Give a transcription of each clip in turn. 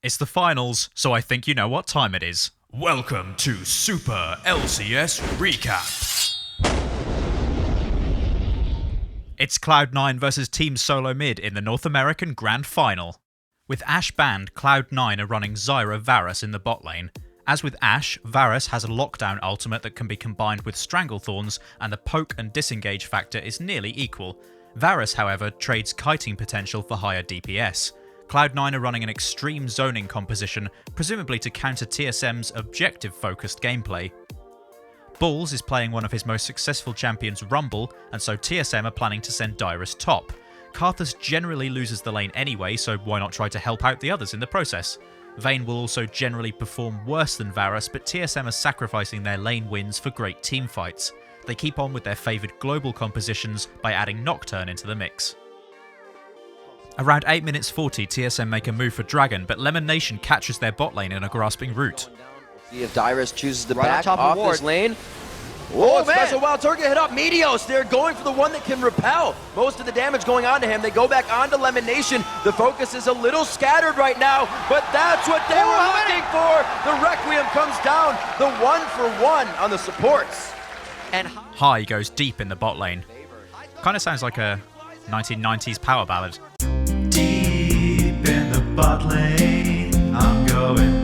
It's the finals, so I think you know what time it is. Welcome to Super LCS Recap. It's Cloud9 versus Team SoloMid in the North American Grand Final. With Ashe banned, Cloud9 are running Zyra Varus in the bot lane. As with Ashe, Varus has a lockdown ultimate that can be combined with Stranglethorns, and the poke and disengage factor is nearly equal. Varus, however, trades kiting potential for higher DPS. Cloud9 are running an extreme zoning composition, presumably to counter TSM's objective-focused gameplay. Balls is playing one of his most successful champions, Rumble, and so TSM are planning to send Dyrus top. Karthus generally loses the lane anyway, so why not try to help out the others in the process? Vayne will also generally perform worse than Varus, but TSM are sacrificing their lane wins for great teamfights. They keep on with their favoured global compositions by adding Nocturne into the mix. Around 8 minutes 40, TSM make a move for Dragon, but LemonNation catches their bot lane in a grasping route. See if Dyrus chooses to right back off this lane. Oh, special WildTurtle hit up Meteos. They're going for the one that can repel. Most of the damage going on to him. They go back onto LemonNation. The focus is a little scattered right now, but that's what they were looking for. The Requiem comes down. The 1-for-1 on the supports. And High goes deep in the bot lane. Kind of sounds like a 1990s power ballad. Deep in the bot lane, I'm going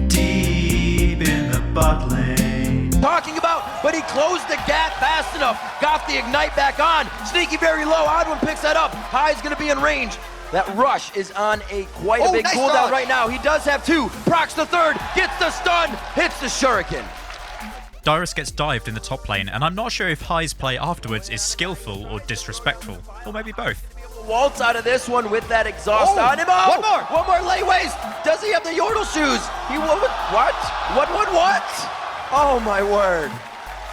deep in the bot lane. Talking about, but he closed the gap fast enough, got the ignite back on. Sneaky very low, OddOne picks that up. High's gonna be in range. That rush is on quite a big nice cooldown dodge. right now. He does have two, procs the third, gets the stun, hits the shuriken. Dyrus gets dived in the top lane, and I'm not sure if High's play afterwards is skillful or disrespectful, or maybe both. Waltz out of this one with that exhaust on him. Oh, one more layways. Does he have the Yordle shoes? He will. What? What? Oh my word.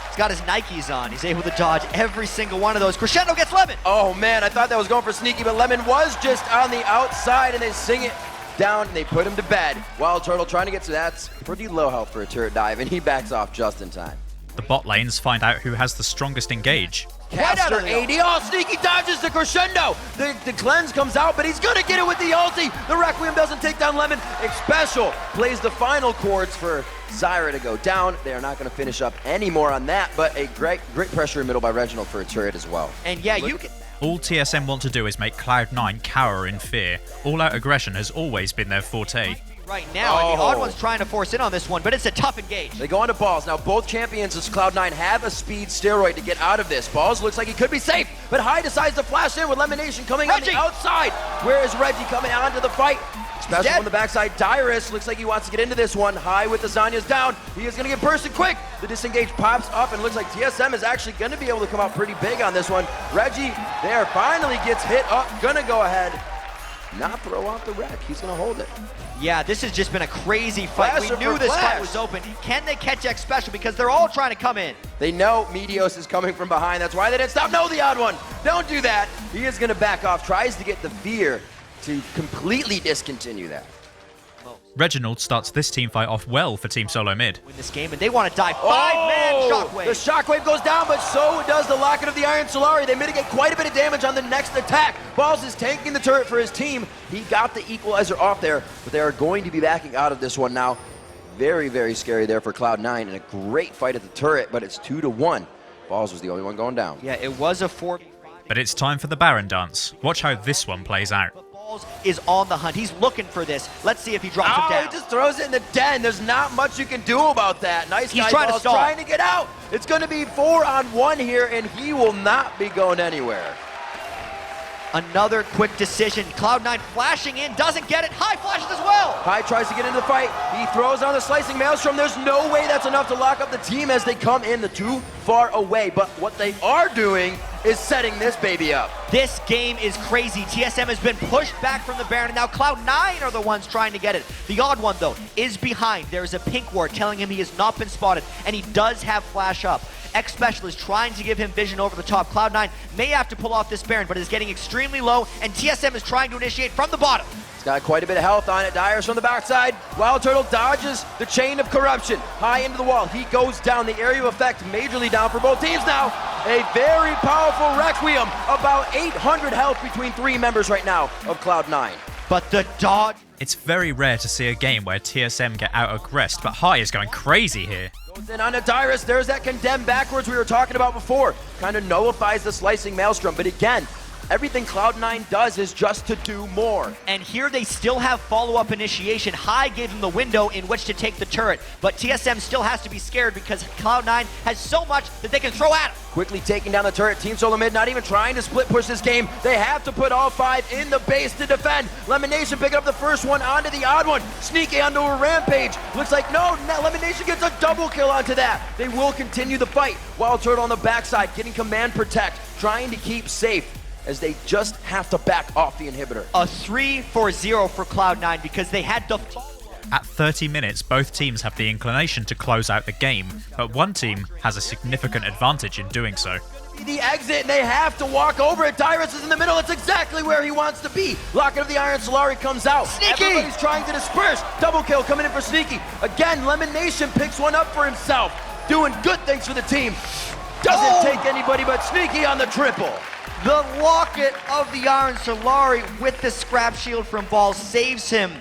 He's got his Nikes on. He's able to dodge every single one of those. Crescendo gets Lemon. Oh man, I thought that was going for sneaky, but Lemon was just on the outside, and they sing it down, and they put him to bed. WildTurtle trying to get to that's pretty low health for a turret dive, and he backs off just in time. The bot lanes find out who has the strongest engage. Caster AD, oh, sneaky dodges the Crescendo. The cleanse comes out, but he's gonna get it with the ulti. The Requiem doesn't take down Lemon. Xpecial plays the final chords for Zyra to go down. They are not gonna finish up any more on that, but a great pressure in middle by Reginald for a turret as well. And yeah, you can... All TSM want to do is make Cloud9 cower in fear. All-out aggression has always been their forte. Right now, and the OddOne's trying to force in on this one, but it's a tough engage. They go into Balls. Now, both champions as Cloud9 have a speed steroid to get out of this. Balls looks like he could be safe, but High decides to flash in with LemonNation coming on the outside. Where is Reggie coming onto the fight? Special on the backside. Dyrus looks like he wants to get into this one. High with the Zanya's down. He is going to get bursted quick. The disengage pops up, and it looks like TSM is actually going to be able to come out pretty big on this one. Reggie there finally gets hit up. Going to go ahead. Not throw off the wreck. He's going to hold it. Yeah, this has just been a crazy fight. We knew this fight was open. Can they catch Xpecial? Because they're all trying to come in. They know Meteos is coming from behind. That's why they didn't stop. No, the OddOne. Don't do that. He is going to back off. Tries to get the fear to completely discontinue that. Reginald starts this teamfight off well for Team SoloMid. Win this game, and they want to die. Five-man shockwave. The shockwave goes down, but so does the Locket of the Iron Solari. They mitigate quite a bit of damage on the next attack. Balls is tanking the turret for his team. He got the equalizer off there, but they are going to be backing out of this one now. Very, very scary there for Cloud9, and a great fight at the turret, but it's 2-1. Balls was the only one going down. Yeah, it was a 4. But it's time for the Baron dance. Watch how this one plays out. Is on the hunt. He's looking for this. Let's see if he drops him down. He just throws it in the den. There's not much you can do about that. Nice guy, trying to stall. Trying to get out. It's going to be 4-on-1 here, and he will not be going anywhere. Another quick decision. Cloud9 flashing in, doesn't get it. High flashes as well. High tries to get into the fight. He throws on the slicing maelstrom. There's no way that's enough to lock up the team as they come in too far away. But what they are doing is setting this baby up. This game is crazy. TSM has been pushed back from the Baron, and now Cloud9 are the ones trying to get it. The OddOne, though, is behind. There's a pink ward telling him he has not been spotted, and he does have flash up. Xpecial is trying to give him vision over the top. Cloud9 may have to pull off this Baron, but is getting extremely low, and TSM is trying to initiate from the bottom. He's got quite a bit of health on it. Dyrus from the backside. WildTurtle dodges the chain of corruption. High into the wall. He goes down. The area of effect majorly down for both teams now. A very powerful Requiem. About 800 health between three members right now of Cloud9. but the dodge. It's very rare to see a game where TSM get out-aggressed, but Ahri is going crazy here. Goes in onto Dyrus. There's that condemn backwards we were talking about before. Kind of nullifies the slicing maelstrom, but again, everything Cloud9 does is just to do more. And here they still have follow-up initiation. High gave them the window in which to take the turret, but TSM still has to be scared because Cloud9 has so much that they can throw at him. Quickly taking down the turret. Team SoloMid not even trying to split push this game. They have to put all 5 in the base to defend. LemonNation picking up the first one onto TheOddOne. Sneaky onto a rampage. Looks like no, LemonNation gets a double kill onto that. They will continue the fight. WildTurtle on the backside getting command protect, trying to keep safe, as they just have to back off the inhibitor. A 3-4-0 for Cloud9 because they had to... At 30 minutes, both teams have the inclination to close out the game, but one team has a significant advantage in doing so. The exit, and they have to walk over it. Dyrus is in the middle. It's exactly where he wants to be. Locket of the Iron Solari comes out. Sneaky! Everybody's trying to disperse. Double kill coming in for Sneaky. Again, LemonNation picks one up for himself. Doing good things for the team. Doesn't take anybody but Sneaky on the triple. The Locket of the Iron Solari with the scrap shield from Ball saves him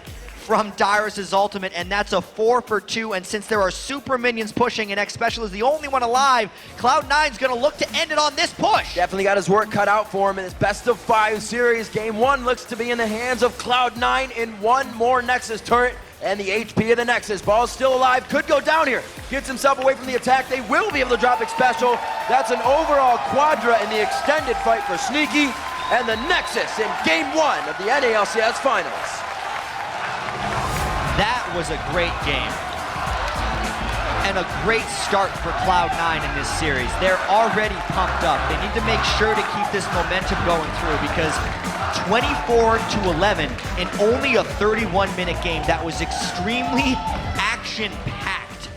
from Dyrus' ultimate, and that's a 4 for 2. And since there are super minions pushing and Xpecial is the only one alive, Cloud9's gonna look to end it on this push. Definitely got his work cut out for him in this best of 5 series. Game 1 looks to be in the hands of Cloud9 in one more Nexus turret and the HP of the Nexus. Ball's still alive, could go down here. Gets himself away from the attack. They will be able to drop Xpecial. That's an overall quadra in the extended fight for Sneaky and the Nexus in Game 1 of the NALCS Finals. That was a great game. And a great start for Cloud9 in this series. They're already pumped up. They need to make sure to keep this momentum going through because 24-11 in only a 31-minute game that was extremely action-packed.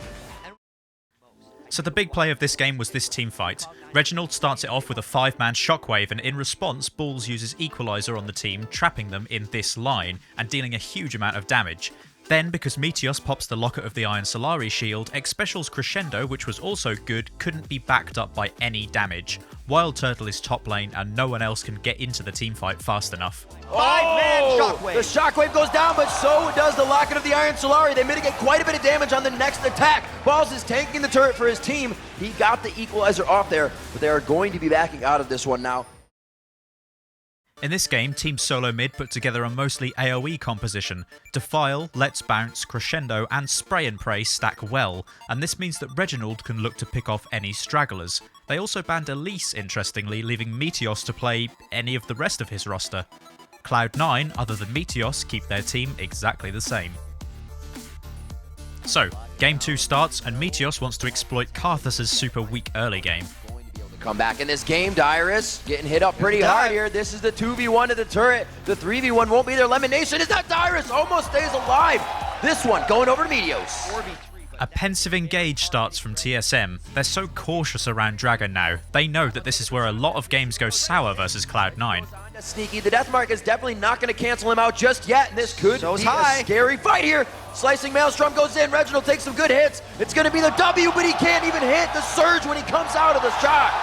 So the big play of this game was this team fight. Reginald starts it off with a 5-man shockwave, and in response, Balls uses Equalizer on the team, trapping them in this line and dealing a huge amount of damage. Then, because Meteos pops the Locket of the Iron Solari shield, Xpecial's Crescendo, which was also good, couldn't be backed up by any damage. WildTurtle is top lane and no one else can get into the teamfight fast enough. 5-man shockwave. The shockwave goes down, but so does the Locket of the Iron Solari. They mitigate quite a bit of damage on the next attack. Balls is tanking the turret for his team. He got the Equalizer off there, but they are going to be backing out of this one now. In this game, Team SoloMid put together a mostly AoE composition. Defile, Let's Bounce, Crescendo and Spray and Pray stack well, and this means that Reginald can look to pick off any stragglers. They also banned Elise, interestingly, leaving Meteos to play any of the rest of his roster. Cloud9, other than Meteos, keep their team exactly the same. So, Game 2 starts and Meteos wants to exploit Karthus' super weak early game. Come back in this game, Dyrus getting hit up pretty hard here. This is the 2v1 of the turret. The 3v1 won't be there. LemonNation is not Dyrus, almost stays alive. This one going over to Meteos. A pensive engage starts from TSM. They're so cautious around Dragon now. They know that this is where a lot of games go sour versus Cloud9. Sneaky, the death mark is definitely not going to cancel him out just yet. And this could be a scary fight here. Slicing Maelstrom goes in. Reginald takes some good hits. It's going to be the W, but he can't even hit the surge when he comes out of the shot.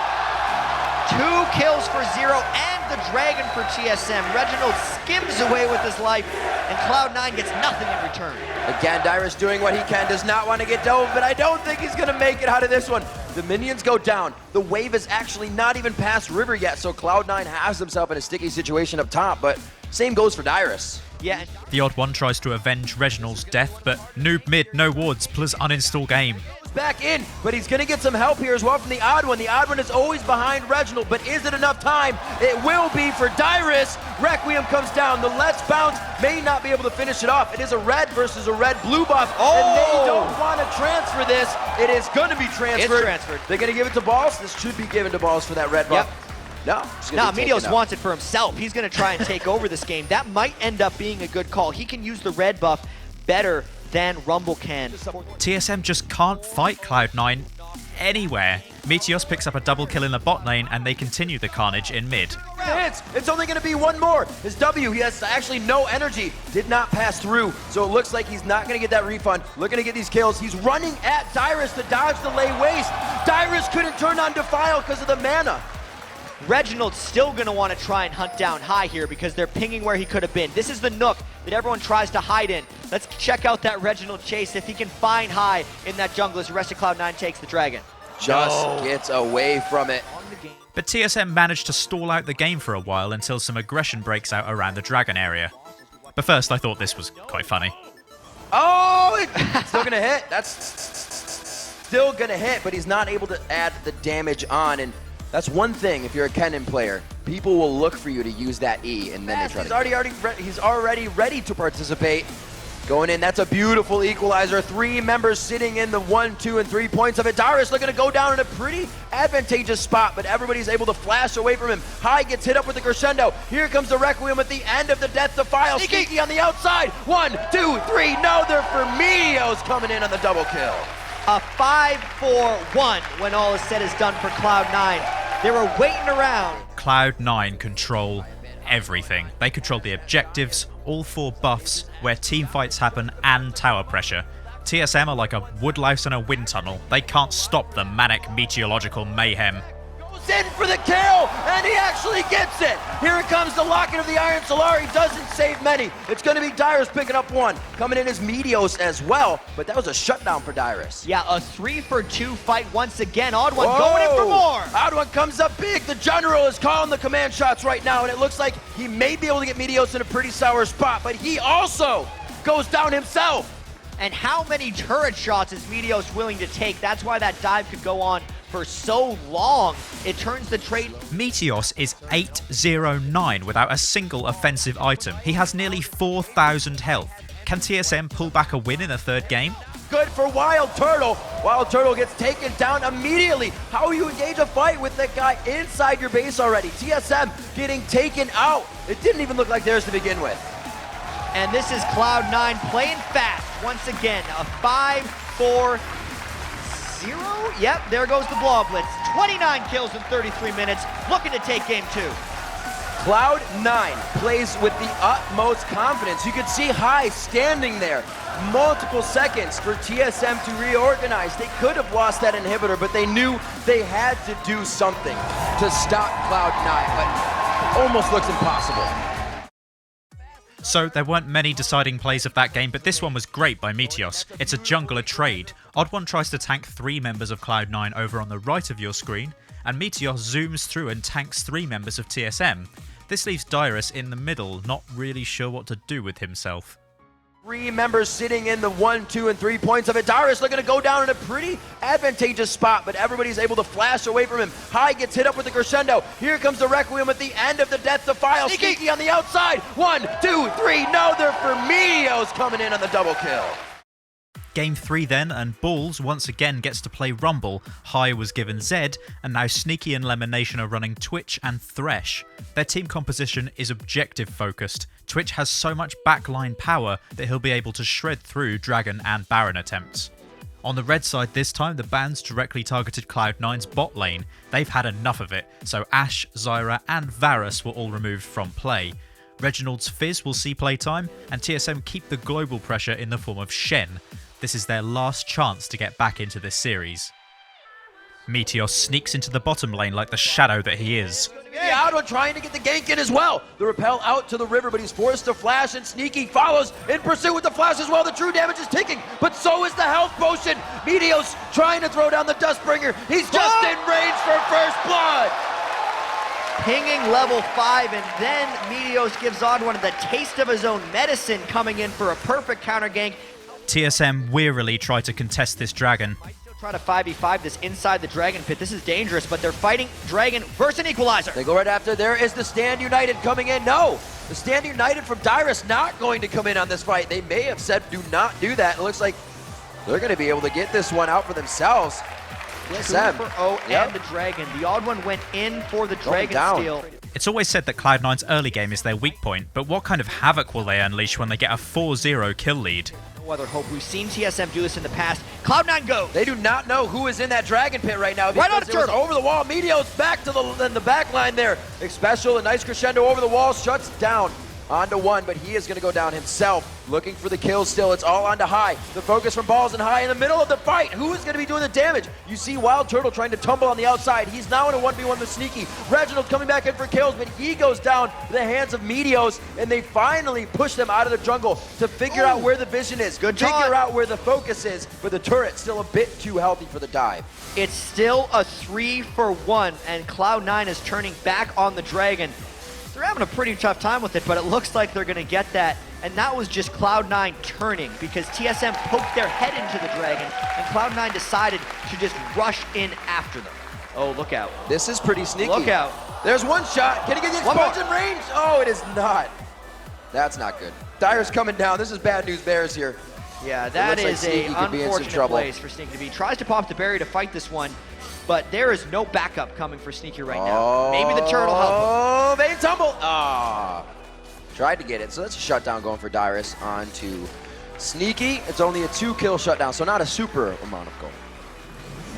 2 kills for 0 and the dragon for TSM. Reginald skims away with his life and Cloud9 gets nothing in return. Again, Dyrus doing what he can, does not want to get dove, but I don't think he's going to make it out of this one. The minions go down. The wave is actually not even past river yet, so Cloud9 has himself in a sticky situation up top, but same goes for Dyrus. Yeah. TheOddOne tries to avenge Reginald's death, but noob mid, no wards, plus uninstall game. Back in, but he's going to get some help here as well from TheOddOne. TheOddOne is always behind Reginald, but is it enough time? It will be for Dyrus. Requiem comes down. The Let's Bounce may not be able to finish it off. It is a red versus a red-blue buff, and they don't want to transfer this. It is going to be transferred. It's transferred. They're going to give it to Balls. This should be given to Balls for that red buff. Yep. No, Meteos wants it for himself. He's going to try and take over this game. That might end up being a good call. He can use the red buff better than Rumble can. TSM just can't fight Cloud9 anywhere. Meteos picks up a double kill in the bot lane and they continue the carnage in mid. It's only going to be one more. His W, he has actually no energy. Did not pass through, so it looks like he's not going to get that refund. Looking to get these kills. He's running at Dyrus to dodge the lay waste. Dyrus couldn't turn on Defile because of the mana. Reginald's still going to want to try and hunt down High here because they're pinging where he could have been. This is the nook that everyone tries to hide in. Let's check out that Reginald chase if he can find High in that jungle as the rest of Cloud9 takes the dragon. Just gets away from it. But TSM managed to stall out the game for a while until some aggression breaks out around the dragon area. But first I thought this was quite funny. Oh, it's still gonna hit. That's still gonna hit, but he's not able to add the damage on. And that's one thing, if you're a Kennen player, people will look for you to use that E, and then they try he's already ready to participate. Going in, that's a beautiful equalizer. 3 members sitting in the 1, 2, and 3 points of it. Dyrus looking to go down in a pretty advantageous spot, but everybody's able to flash away from him. High gets hit up with the crescendo. Here comes the Requiem at the end of the Death Defile. Sneaky on the outside. 1, 2, 3. No, they're for Meteos coming in on the double kill. A 5-4-1 when all is said is done for Cloud9. They were waiting around. Cloud9 control everything. They control the objectives, all 4 buffs, where team fights happen, and tower pressure. TSM are like a woodlouse in a wind tunnel. They can't stop the manic meteorological mayhem. Goes in for the kill, and he actually gets it. Here it comes, the locket of the Iron Solar. He doesn't save many. It's going to be Dyrus picking up 1. Coming in is Meteos as well, but that was a shutdown for Dyrus. Yeah, a 3-for-2 fight once again. OddOne going in for more. OddOne comes up big. The general is calling the command shots right now, and it looks like he may be able to get Meteos in a pretty sour spot, but he also goes down himself. And how many turret shots is Meteos willing to take? That's why that dive could go on for so long. It turns the trade. Meteos is 809 without a single offensive item. He has nearly 4,000 health. Can TSM pull back a win in the 3rd game? Good for WildTurtle. WildTurtle gets taken down immediately. How you engage a fight with that guy inside your base already? TSM getting taken out. It didn't even look like theirs to begin with. And this is Cloud9 playing fast once again. A 5-4-0. Yep, there goes the Blob Blitz. 29 kills in 33 minutes, looking to take game 2. Cloud9 plays with the utmost confidence. You could see High standing there. Multiple seconds for TSM to reorganize. They could have lost that inhibitor, but they knew they had to do something to stop Cloud9, but almost looks impossible. So there weren't many deciding plays of that game, but this one was great by Meteos. It's a jungler trade. OddOne tries to tank 3 members of Cloud9 over on the right of your screen, and Meteos zooms through and tanks 3 members of TSM. This leaves Dyrus in the middle, not really sure what to do with himself. 3 members sitting in the 1, 2, and 3 points of it. Dyrus looking to go down in a pretty advantageous spot, but everybody's able to flash away from him. High gets hit up with the crescendo. Here comes the Requiem at the end of the Death Defile. Sneaky on the outside. 1, 2, 3. No, they're for Meteos coming in on the double kill. Game 3 then, and Balls once again gets to play Rumble. High was given Zed, and now Sneaky and LemonNation are running Twitch and Thresh. Their team composition is objective focused. Twitch has so much backline power that he'll be able to shred through Dragon and Baron attempts. On the red side this time, the bans directly targeted Cloud9's bot lane. They've had enough of it, so Ashe, Zyra and Varus were all removed from play. Reginald's Fizz will see playtime, and TSM keep the global pressure in the form of Shen. This is their last chance to get back into this series. Meteos sneaks into the bottom lane like the shadow that he is. Yeah, OddOne trying to get the gank in as well. The repel out to the river, but he's forced to flash, and Sneaky follows in pursuit with the flash as well. The true damage is ticking, but so is the health potion. Meteos trying to throw down the Dustbringer. He's just in range for first blood. Pinging level 5, and then Meteos gives OddOne the taste of his own medicine, coming in for a perfect counter gank. TSM wearily try to contest this dragon. Try to 5v5 this inside the Dragon Pit. This is dangerous, but they're fighting Dragon versus an Equalizer. They go right after. There is the Stand United coming in. No, the Stand United from Dyrus not going to come in on this fight. They may have said do not do that. It looks like they're going to be able to get this one out for themselves. 2-for-0 and the Dragon. The OddOne went in for the Dragon steal. It's always said that Cloud9's early game is their weak point, but what kind of havoc will they unleash when they get a 4-0 kill lead? No other hope. We've seen TSM do this in the past. Cloud9 go. They do not know who is in that Dragon Pit right now. Right on the turtle. Over the wall. Meteos back to the back line there. Xpecial, a nice crescendo over the wall, shuts down onto 1, but he is going to go down himself. looking for the kill still. It's all on to High. The focus from Balls and High in the middle of the fight. Who is going to be doing the damage? You see WildTurtle trying to tumble on the outside. He's now in a 1v1 with Sneaky. Reginald coming back in for kills, but he goes down to the hands of Meteos, and they finally push them out of the jungle to figure out where the vision is. Figure out where the focus is, but the turret still a bit too healthy for the dive. It's still a 3-for-1, and Cloud9 is turning back on the Dragon. They're having a pretty tough time with it, but it looks like they're going to get that. And that was just Cloud9 turning because TSM poked their head into the Dragon, and Cloud9 decided to just rush in after them. Oh, look out. This is pretty sneaky. Look out. There's one shot. Can he get the explosion range? Oh, it is not. That's not good. Dyrus coming down. This is bad news bears here. Yeah, that is like an unfortunate place for Sneaky to be. Tries to pop the barrier to fight this one, but there is no backup coming for Sneaky right now. Maybe the turtle help him. Oh, Vayne tumble. Ah. Tried to get it. So that's a shutdown going for Dyrus onto Sneaky. It's only a 2-kill shutdown, so not a super amount of gold.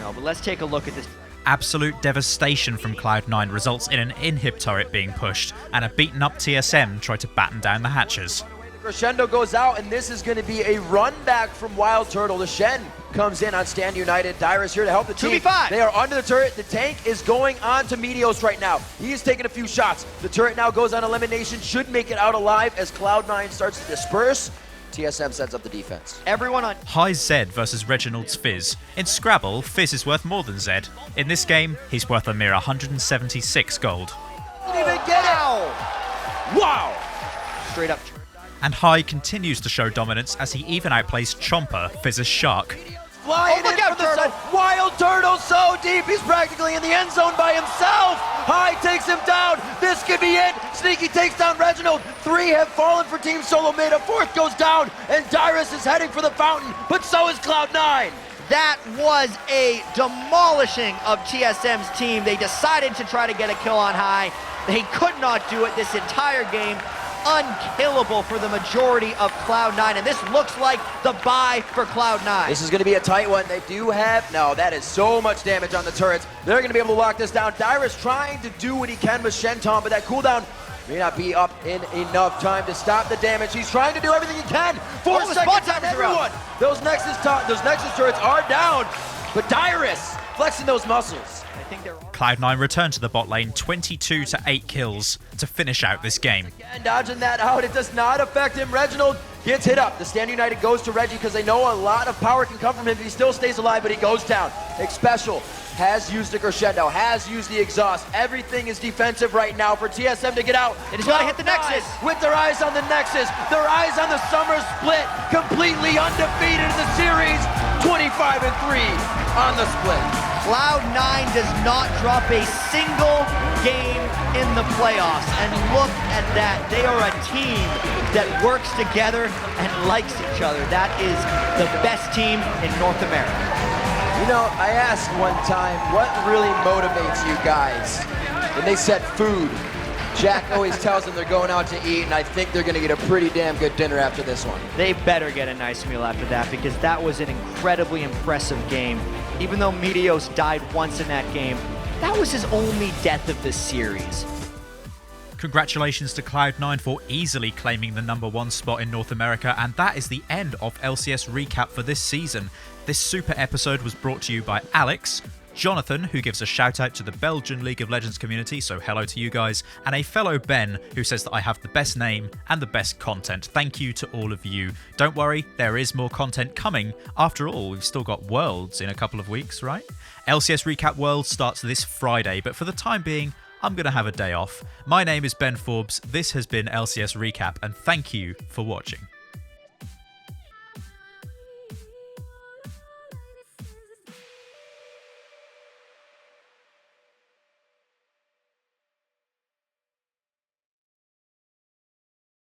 No, but let's take a look at this. Absolute devastation from Cloud9 results in an inhib turret being pushed, and a beaten up TSM try to batten down the hatches. Crescendo goes out, and this is going to be a run back from WildTurtle. The Shen comes in on Stand United. Dyrus here to help the team. 2v5. They are under the turret. The tank is going on to Meteos right now. He is taking a few shots. The turret now goes on LemonNation. Should make it out alive as Cloud9 starts to disperse. TSM sets up the defense. Everyone on High Zed versus Reginald's Fizz. In Scrabble, Fizz is worth more than Zed. In this game, he's worth a mere 176 gold. Didn't even get it. Wow. straight up. And High continues to show dominance as he even outplays Chomper, Fizz's Shark. Flying look in out, from the Turtle. side. WildTurtle so deep, he's practically in the end zone by himself. High takes him down. This could be it. Sneaky takes down Reginald. 3 have fallen for Team SoloMid. A 4th goes down, and Dyrus is heading for the fountain, but so is Cloud9. That was a demolishing of TSM's team. They decided to try to get a kill on High. They could not do it this entire game. Unkillable for the majority of Cloud9, and this looks like the buy for Cloud9. This is going to be a tight one. They do have... No, that is so much damage on the turrets. They're going to be able to lock this down. Dyrus trying to do what he can with Shen, but that cooldown may not be up in enough time to stop the damage. He's trying to do everything he can. 4 seconds on everyone. Those Nexus turrets are down, but Dyrus flexing those muscles. I think they're Cloud9 return to the bot lane, 22 to 8 kills to finish out this game. Again, dodging that out. It does not affect him. Reginald gets hit up. The Stand United goes to Reggie because they know a lot of power can come from him. He still stays alive, but he goes down. Xpecial has used the crescendo, has used the exhaust. Everything is defensive right now for TSM to get out. And he's gonna hit the Nexus. With their eyes on the Nexus, their eyes on the summer split, completely undefeated in the series, 25-3 on the split. Cloud9 does not drop a single game in the playoffs, and look at that. They are a team that works together and likes each other. That is the best team in North America. You know, I asked one time, what really motivates you guys? And they said food. Jack always tells them they're going out to eat, and I think they're going to get a pretty damn good dinner after this one. They better get a nice meal after that, because that was an incredibly impressive game. Even though Meteos died once in that game, that was his only death of the series. Congratulations to Cloud9 for easily claiming the #1 spot in North America, and that is the end of LCS Recap for this season. This super episode was brought to you by Alex, Jonathan, who gives a shout out to the Belgian League of Legends community, so hello to you guys, and a fellow Ben who says that I have the best name and the best content. Thank you to all of you. Don't worry, there is more content coming. After all, we've still got Worlds in a couple of weeks, right? LCS Recap Worlds starts this Friday, but for the time being, I'm going to have a day off. My name is Ben Forbes, this has been LCS Recap, and thank you for watching.